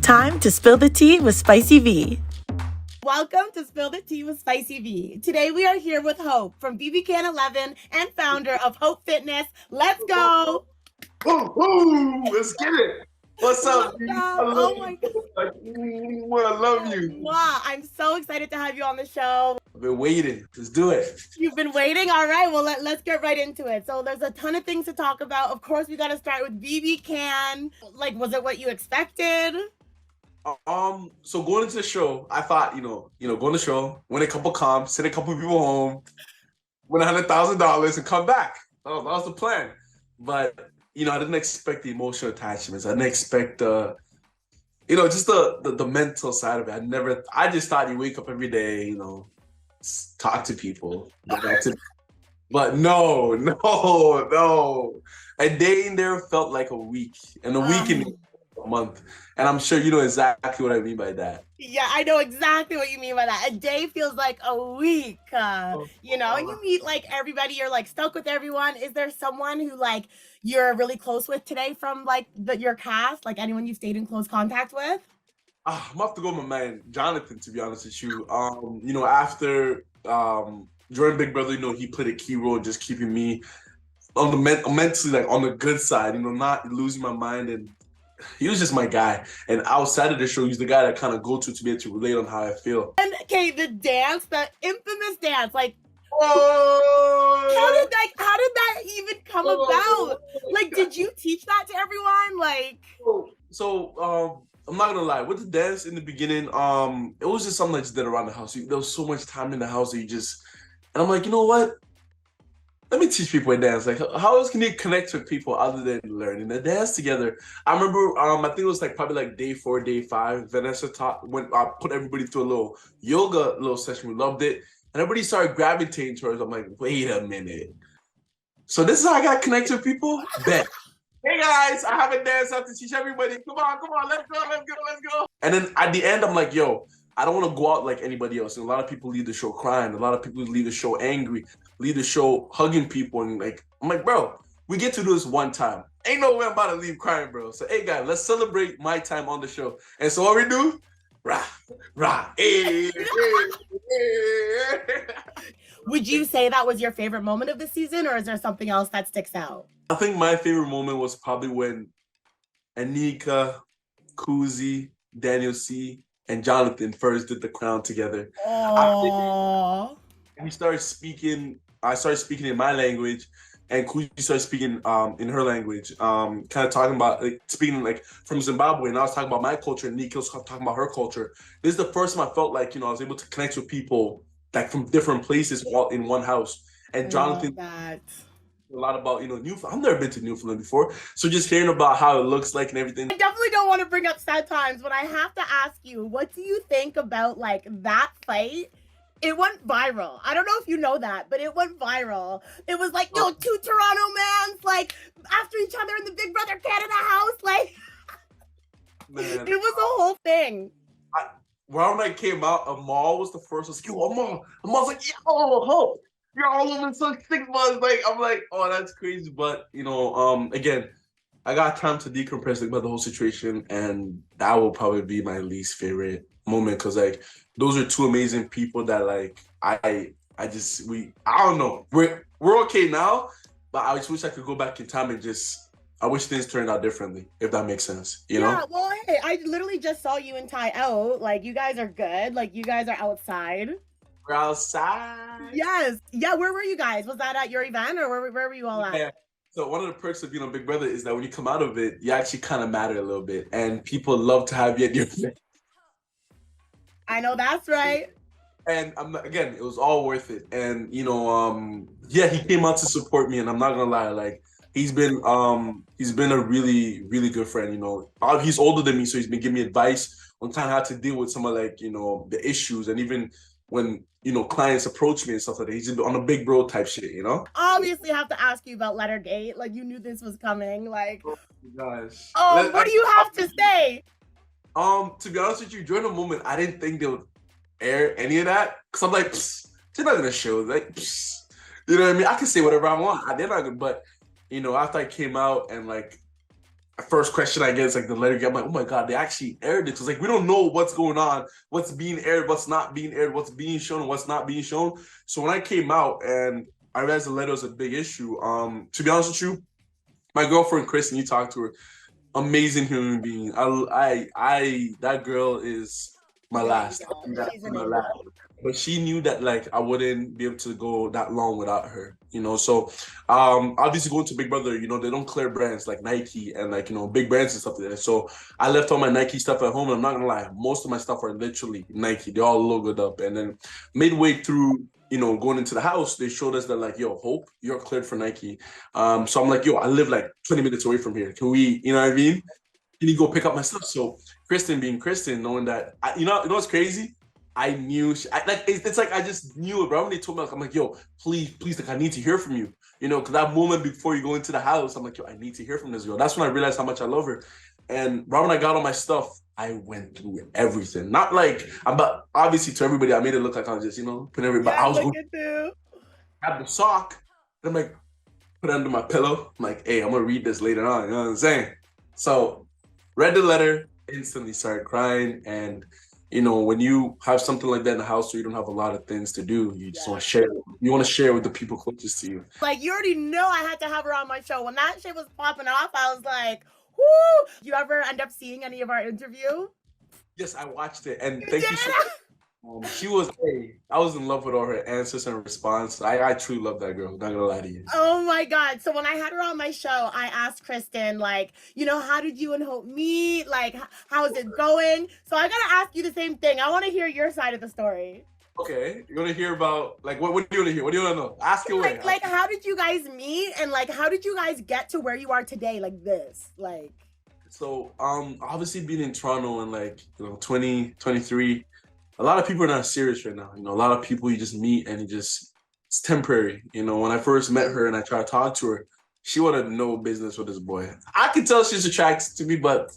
Time to spill the tea with Spicy V. Welcome to Spill the Tea with Spicy V. Today we are here with Hope from We CANNNNN and founder of Hope Fitness. Let's go! Let's get it. What's up? Oh my God. I love you. Wow, I'm so excited to have you on the show. I've been waiting. Let's do it. You've been waiting? All right, well, let's get right into it. So there's a ton of things to talk about. Of course, we got to start with We Can. Like, was it what you expected? So going into the show, I thought, go on the show, win a couple comps, send a couple people home, win $100,000 and come back. Oh, that was the plan. But, I didn't expect the emotional attachments. I didn't expect just the mental side of it. I just thought you wake up every day, talk to people. But no. A day in there felt like a week, and a week in a month. And I'm sure you know exactly what I mean by that. Yeah, I know exactly what you mean by that. A day feels like a week, and you meet like everybody, you're like stuck with everyone. Is there someone who like you're really close with today from like your cast, like anyone you stayed in close contact with? I'm have to go with my man Jonathan, to be honest with you. After during Big Brother, he played a key role in just keeping me on the mentally, like on the good side, not losing my mind. And he was just my guy. And outside of the show, he's the guy that kind of go to be able to relate on how I feel. And okay, the infamous dance, like how did that even come about? Like, did you teach that to everyone? Like, I'm not gonna lie, with the dance in the beginning, it was just something I just did around the house. There was so much time in the house that and I'm like, you know what? Let me teach people a dance. Like, how else can you connect with people other than learning to dance together? I remember, I think it was probably day 4, day 5. Vanessa put everybody through a little yoga session. We loved it, and everybody started gravitating towards. I'm like, wait a minute. So this is how I got connected with people. Bet. Hey guys, I have a dance I have to teach everybody. Come on, let's go. And then at the end, I'm like, yo, I don't want to go out like anybody else. And a lot of people leave the show crying. A lot of people leave the show angry, leave the show hugging people. And I'm like, bro, we get to do this one time. Ain't no way I'm about to leave crying, bro. So, hey, guys, let's celebrate my time on the show. And so what we do? Rah, hey. Would you say that was your favorite moment of the season, or is there something else that sticks out? I think my favorite moment was probably when Anika, Kuzi, Daniel C., and Jonathan first did the crown together. We started speaking. I started speaking in my language, and Kuzi started speaking in her language. Kind of talking about speaking from Zimbabwe, and I was talking about my culture, and Nika was talking about her culture. This is the first time I felt like I was able to connect with people from different places all in one house. And Jonathan. A lot about Newfoundland. I've never been to Newfoundland before, so just hearing about how it looks like and everything. I definitely don't want to bring up sad times, but I have to ask you, what do you think about that fight? It went viral. I don't know if you know that, but it went viral. It was like, two Toronto mans after each other in the Big Brother Canada house. Man, it was a whole thing. When I came out, Amal was the first. I was like, yo, Amal. Amal's like, yo, Hope. You're all over 6 months. I'm like, oh, that's crazy. But again, I got time to decompress about the whole situation, and that will probably be my least favorite moment because those are two amazing people that I don't know. We're okay now, but I just wish I could go back in time and I wish things turned out differently, if that makes sense. You know? Yeah. Well, hey, I literally just saw you and Ty out. You guys are good. You guys are outside. We're outside. Yes. Yeah. Where were you guys? Was that at your event, or where were you all at? Yeah. So one of the perks of being a Big Brother is that when you come out of it, you actually kind of matter a little bit, and people love to have you at your event. I know that's right. And again, it was all worth it. And yeah, he came out to support me, and I'm not gonna lie, he's been a really, really good friend. He's older than me, so he's been giving me advice on kind of how to deal with some of the issues, and even when clients approach me and stuff like that. He's on a big bro type shit, Obviously, I have to ask you about Lettergate. You knew this was coming. Oh my gosh. What do you have to say? To be honest with you, during the moment, I didn't think they would air any of that because I'm like, they're not gonna show you know what I mean? I can say whatever I want. They're not gonna, but after I came out and first question I get is like the letter. I'm like, oh my god, they actually aired it. Because like we don't know what's going on, what's being aired, what's not being aired, what's being shown, what's not being shown. So when I came out and I realized the letter was a big issue. To be honest with you, my girlfriend Kristen, you talked to her, amazing human being. That girl is my last. She's My amazing. last. But she knew that like I wouldn't be able to go that long without her, you know. So obviously going to Big Brother, you know, they don't clear brands like Nike and like, you know, big brands and stuff like that. So I left all my Nike stuff at home, and I'm not gonna lie, most of my stuff are literally Nike. They're all logoed up. And then midway through, you know, going into the house, they showed us that like, yo, Hope, you're cleared for Nike. So I'm like, yo, I live like 20 minutes away from here. Can we, you know what I mean? Can you go pick up my stuff? So Kristen being Kristen, knowing that, you know what's crazy? I knew, it's like I just knew it, bro. When they told me, like, I'm like, yo, please, like, I need to hear from you. You know, because that moment before you go into the house, I'm like, yo, I need to hear from this girl. That's when I realized how much I love her. And right when I got all my stuff, I went through everything. Not like, but obviously to everybody, I made it look like I was just, you know, putting everybody. Yeah, I was look going at you. to have the sock. And I'm like, put it under my pillow. I'm like, hey, I'm gonna read this later on. You know what I'm saying? So read the letter, instantly started crying. And you know, when you have something like that in the house where you don't have a lot of things to do, you just want to share. You want to share with the people closest to you. Like, you already know I had to have her on my show. When that shit was popping off, I was like, whoo! You ever end up seeing any of our interview? Yes, I watched it, and You thank did? you so much. She was, hey, I was in love with all her answers and response. I truly love that girl. Not gonna lie to you. Oh my god. So when I had her on my show, I asked Kristen, like, you know, how did you and Hope meet? Like, how's it going? So I gotta ask you the same thing. I want to hear your side of the story. Okay, you want to hear about like what do you want to hear? What do you want to know? Ask away. Like how did you guys meet, and like how did you guys get to where you are today, like this? Like, so obviously being in Toronto and like, you know, 2023, a lot of people are not serious right now. You know, a lot of people you just meet and it's temporary. You know, when I first met her and I tried to talk to her, she wanted no business with this boy. I could tell she's attracted to me, but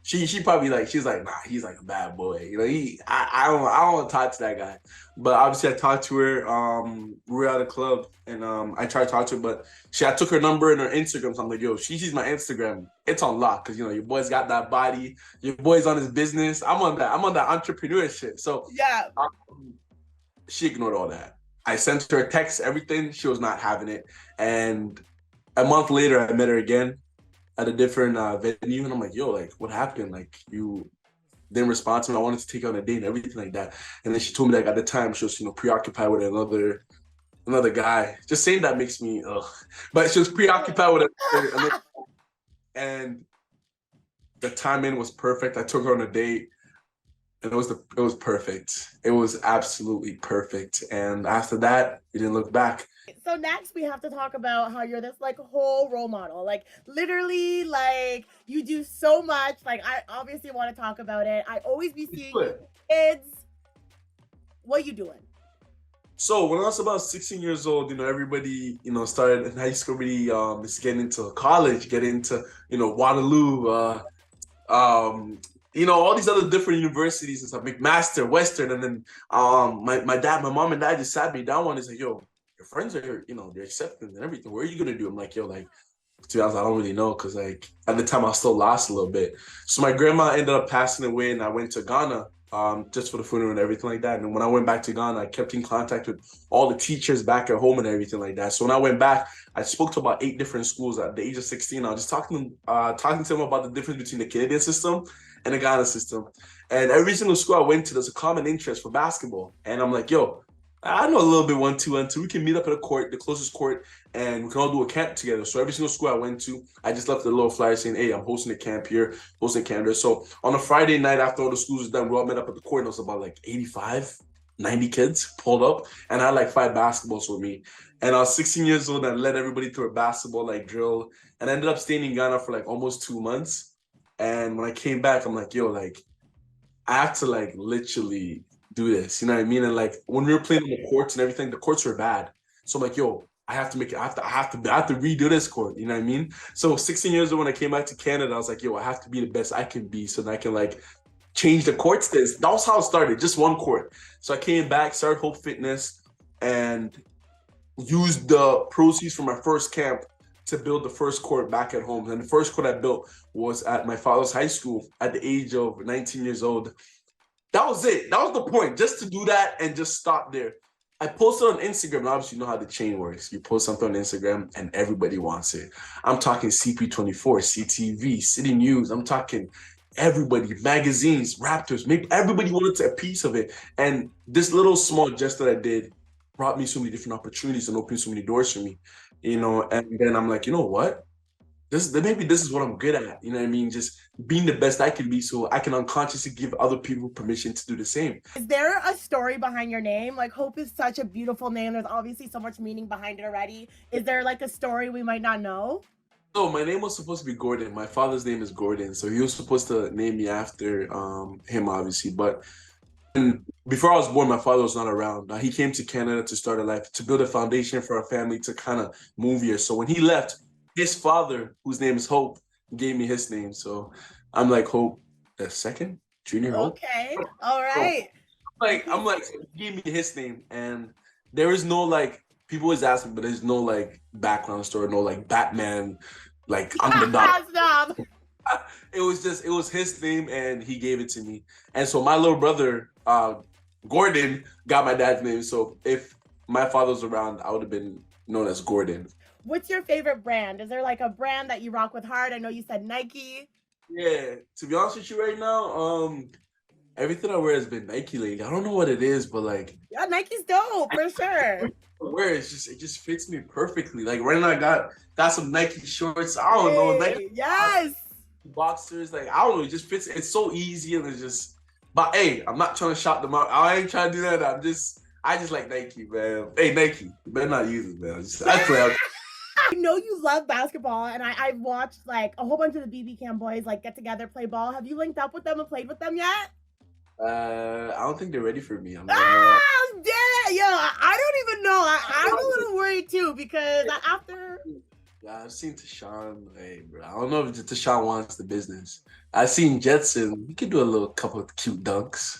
she probably like, she's like, nah, he's like a bad boy. You know, I don't want to talk to that guy. But obviously I talked to her. We were at a club and I tried to talk to her, but I took her number and her Instagram. So I'm like, yo, she sees my Instagram. It's on lock because, you know, your boy's got that body. Your boy's on his business. I'm on that entrepreneur shit. So yeah. She ignored all that. I sent her a text, everything. She was not having it. And a month later, I met her again at a different venue. And I'm like, yo, like, what happened? Like, you didn't respond to me. I wanted to take her on a date and everything like that. And then she told me that at the time she was, you know, preoccupied with another guy. Just saying that makes me, ugh. But she was preoccupied with another and the timing was perfect. I took her on a date. And it was perfect. It was absolutely perfect. And after that, we didn't look back. So next we have to talk about how you're this like whole role model. Like literally, like you do so much. Like I obviously want to talk about it. I always be seeing you kids. What you doing? So when I was about 16 years old, you know, everybody, you know, started in high school, really is getting into college, getting into, you know, Waterloo, you know, all these other different universities and stuff, McMaster, Western, and then my mom and dad just sat me down one and said, yo, your friends are here, you know, they're accepting and everything. What are you gonna do? I'm like, yo, like, to be honest, I don't really know, because like at the time I was still lost a little bit. So my grandma ended up passing away and I went to Ghana just for the funeral and everything like that. And when I went back to Ghana, I kept in contact with all the teachers back at home and everything like that. So when I went back, I spoke to about 8 different schools at the age of 16. I was just talking to them about the difference between the Canadian system and the Ghana system. And every single school I went to, there's a common interest for basketball. And I'm like, yo, I know a little bit 1-2-1-2. We can meet up at a court, the closest court, and we can all do a camp together. So every single school I went to, I just left a little flyer saying, hey, I'm hosting a camp here, hosting a camp there. So on a Friday night after all the schools was done, we all met up at the court, and it was about like 85, 90 kids pulled up, and I had like 5 basketballs with me. And I was 16 years old, and I led everybody through a basketball like drill, and I ended up staying in Ghana for like almost 2 months. And when I came back, I'm like, yo, like, I have to like literally do this, you know what I mean? And like when we were playing on the courts and everything, the courts were bad. So I'm like, yo, I have to make it, I have to redo this court, you know what I mean? So 16 years old, when I came back to Canada, I was like, yo, I have to be the best I can be so that I can like change the courts. That was how it started, just one court. So I came back, started Hope Fitness, and used the proceeds from my first camp to build the first court back at home. And the first court I built was at my father's high school at the age of 19 years old. That was it. That was the point, just to do that and just stop there. I posted on Instagram, and obviously you know how the chain works. You post something on Instagram and everybody wants it. I'm talking CP24, CTV, City News. I'm talking everybody, magazines, Raptors, maybe everybody wanted a piece of it. And this little small gesture that I did brought me so many different opportunities and opened so many doors for me, you know. And then I'm like, you know what? Maybe this is what I'm good at, you know what I mean? Just being the best I can be so I can unconsciously give other people permission to do the same. Is there a story behind your name? Like, Hope is such a beautiful name. There's obviously so much meaning behind it already. Is there like a story we might not know? So my name was supposed to be Gordon. My father's name is Gordon. So he was supposed to name me after him, obviously. But before I was born, my father was not around. He came to Canada to start a life, to build a foundation for our family to kind of move here. So when he left, his father, whose name is Hope, gave me his name. So I'm like Hope the second, Junior Hope. Okay, all right. So, I'm like, he gave me his name. And there is no like, people always ask me, but there's no like background story, no like Batman, like underdog. It was his name and he gave it to me. And so my little brother, Gordon, got my dad's name. So if my father was around, I would have been known as Gordon. What's your favorite brand? Is there like a brand that you rock with hard? I know you said Nike. Yeah, to be honest with you right now, everything I wear has been Nike lately. I don't know what it is, but like, yeah, Nike's dope for sure. Where it just fits me perfectly. Like right now I got some Nike shorts. I don't know, Nike yes, boxers. Like I don't know, it just fits. It's so easy and it's just. But hey, I'm not trying to shout them out. I ain't trying to do that. I just like Nike, man. Hey, Nike, you better not use it, man. I play out. I know you love basketball, and I've watched like a whole bunch of the BB Cam boys like get together, play ball. Have you linked up with them and played with them yet? I don't think they're ready for me. Yeah, I don't even know. I'm a little worried too because after. Yeah, I've seen Tashawn. Hey, bro, I don't know if Tashawn wants the business. I've seen Jetson. He could do a little couple of cute dunks.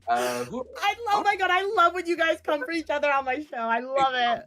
I love when you guys come for each other on my show. I love it.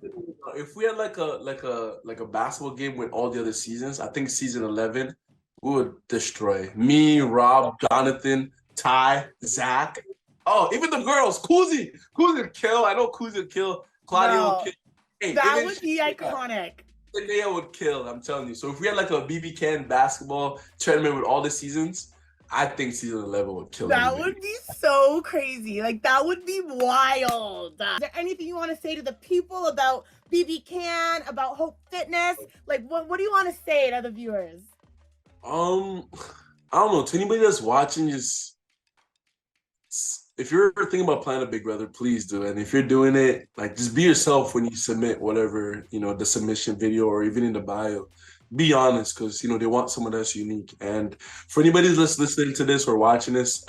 If we had like a basketball game with all the other seasons, I think season 11, we would destroy. Me, Rob, Jonathan, Ty, Zach. Oh, even the girls. Kuzi would kill. I know Kuzi would kill. Claudia would kill. Hey, that would be iconic. Zendaya would kill, I'm telling you. So if we had like a BB Can basketball tournament with all the seasons, I think season 11 would kill. That would be so crazy. Like, that would be wild. Is there anything you want to say to the people about BB Can, about Hope Fitness? Like, what do you want to say to the viewers? I don't know. To anybody that's watching, just if you're thinking about planning a Big Brother, please do it. And if you're doing it, like, just be yourself when you submit whatever, you know, the submission video or even in the bio. Be honest, because you know they want someone that's unique. And for anybody that's listening to this or watching this,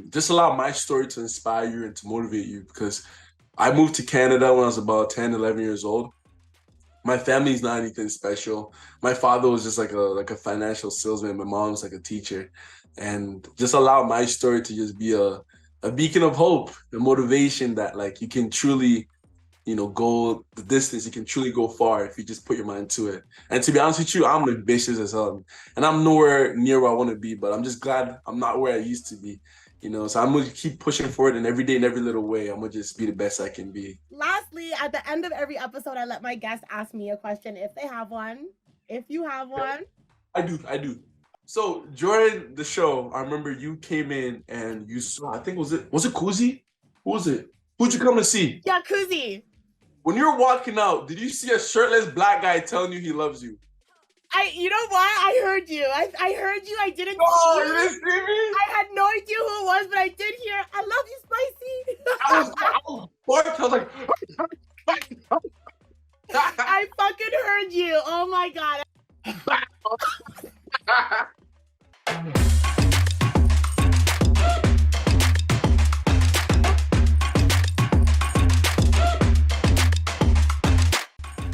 just allow my story to inspire you and to motivate you, because I moved to Canada when I was about 10, 11 years old. My family's not anything special. My father was just like a financial salesman. My mom was like a teacher. And just allow my story to just be a beacon of hope, the motivation that like you can truly, you know, go the distance. You can truly go far if you just put your mind to it. And to be honest with you, I'm ambitious as hell, and I'm nowhere near where I want to be, but I'm just glad I'm not where I used to be, you know. So I'm gonna keep pushing forward, and every day in every little way, I'm gonna just be the best I can be. Lastly, at the end of every episode, I let my guests ask me a question if they have one. If you have one. I do. So during the show, I remember you came in and you saw, I think was it Kuzi? Who was it? Who'd you come to see? Yeah, Kuzi. When you were walking out, did you see a shirtless black guy telling you he loves you? You know what? I heard you. I heard you. I didn't see you. You didn't see me? I had no idea who it was, but I did hear, I love you, Spicy. I was like, I fucking heard you. Oh my God.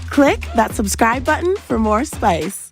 Click that subscribe button for more spice.